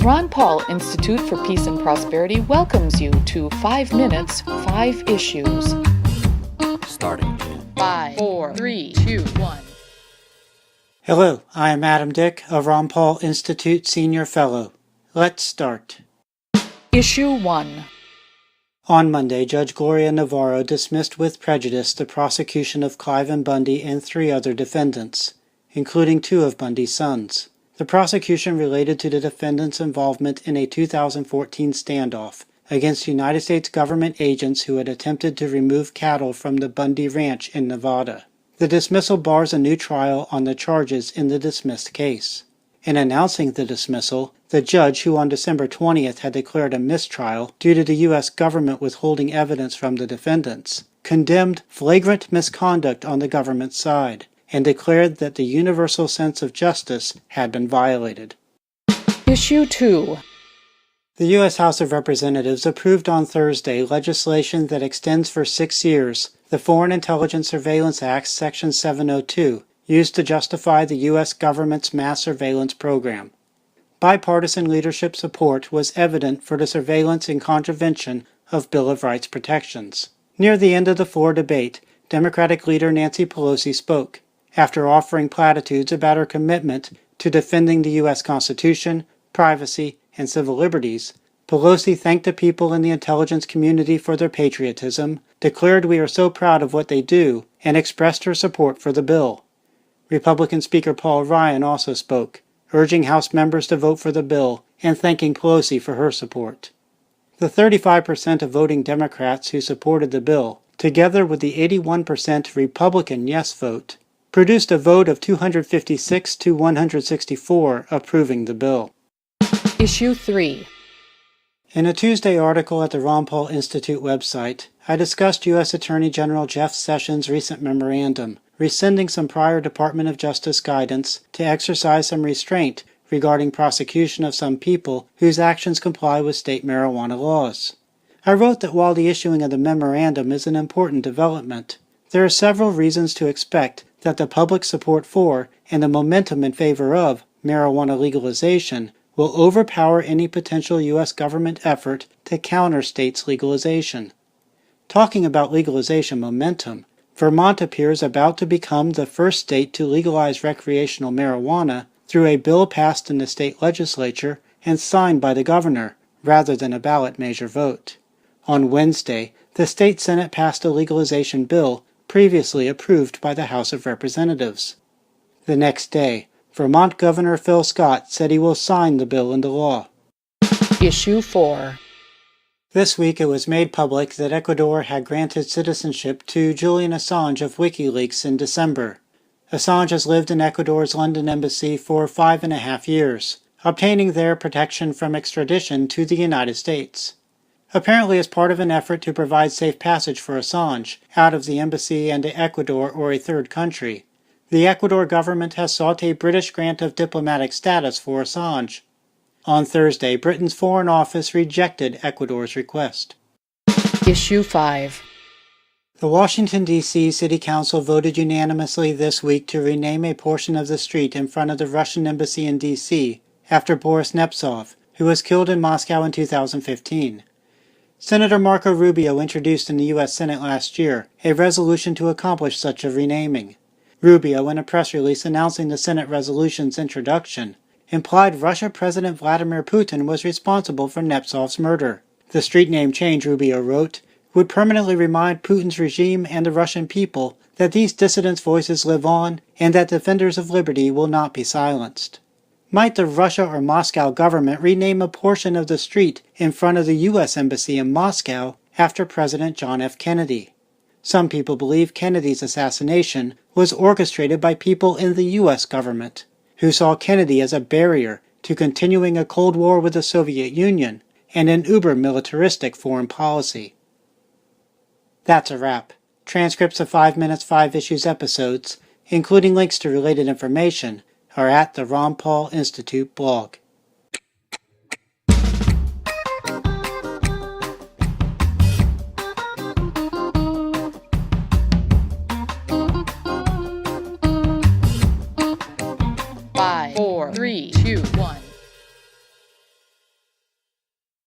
Ron Paul Institute for Peace and Prosperity welcomes you to 5 Minutes, 5 Issues. Starting in 5, 4, 3, 2, 1. Hello, I am Adam Dick, a Ron Paul Institute Senior Fellow. Let's start. Issue 1. On Monday, Judge Gloria Navarro dismissed with prejudice the prosecution of Clive and Bundy and 3 other defendants, including 2 of Bundy's sons. The prosecution related to the defendants' involvement in a 2014 standoff against United States government agents who had attempted to remove cattle from the Bundy Ranch in Nevada. The dismissal bars a new trial on the charges in the dismissed case. In announcing the dismissal, the judge, who on December 20th had declared a mistrial due to the U.S. government withholding evidence from the defendants, condemned flagrant misconduct on the government's side, and declared that the universal sense of justice had been violated. Issue 2. The U.S. House of Representatives approved on Thursday legislation that extends for 6 years the Foreign Intelligence Surveillance Act, Section 702, used to justify the U.S. government's mass surveillance program. Bipartisan leadership support was evident for the surveillance in contravention of Bill of Rights protections. Near the end of the floor debate, Democratic leader Nancy Pelosi spoke. After offering platitudes about her commitment to defending the U.S. Constitution, privacy, and civil liberties, Pelosi thanked the people in the intelligence community for their patriotism, declared we are so proud of what they do, and expressed her support for the bill. Republican Speaker Paul Ryan also spoke, urging House members to vote for the bill and thanking Pelosi for her support. The 35% of voting Democrats who supported the bill, together with the 81% Republican yes vote, produced a vote of 256 to 164 approving the bill. Issue 3. In a Tuesday article at the Ron Paul Institute website, I discussed U.S. Attorney General Jeff Sessions' recent memorandum, rescinding some prior Department of Justice guidance to exercise some restraint regarding prosecution of some people whose actions comply with state marijuana laws. I wrote that while the issuing of the memorandum is an important development, there are several reasons to expect that the public support for and the momentum in favor of marijuana legalization will overpower any potential U.S. government effort to counter states' legalization. Talking about legalization momentum, Vermont appears about to become the first state to legalize recreational marijuana through a bill passed in the state legislature and signed by the governor, rather than a ballot measure vote. On Wednesday, the state Senate passed a legalization bill previously approved by the House of Representatives. The next day, Vermont Governor Phil Scott said he will sign the bill into law. Issue 4. This week it was made public that Ecuador had granted citizenship to Julian Assange of WikiLeaks in December. Assange has lived in Ecuador's London embassy for 5.5 years, obtaining there protection from extradition to the United States. Apparently as part of an effort to provide safe passage for Assange out of the embassy and to Ecuador or a third country, the Ecuador government has sought a British grant of diplomatic status for Assange. On Thursday, Britain's Foreign Office rejected Ecuador's request. Issue 5. The Washington, D.C. City Council voted unanimously this week to rename a portion of the street in front of the Russian embassy in D.C. after Boris Nemtsov, who was killed in Moscow in 2015. Senator Marco Rubio introduced in the U.S. Senate last year a resolution to accomplish such a renaming. Rubio, in a press release announcing the Senate resolution's introduction, implied Russia President Vladimir Putin was responsible for Nemtsov's murder. The street name change, Rubio wrote, would permanently remind Putin's regime and the Russian people that these dissidents' voices live on and that defenders of liberty will not be silenced. Might the Russia or Moscow government rename a portion of the street in front of the U.S. Embassy in Moscow after President John F. Kennedy? Some people believe Kennedy's assassination was orchestrated by people in the U.S. government, who saw Kennedy as a barrier to continuing a Cold War with the Soviet Union and an uber-militaristic foreign policy. That's a wrap. Transcripts of 5 Minutes 5 Issues episodes, including links to related information, are at the Ron Paul Institute blog. Five, four, three, two, one.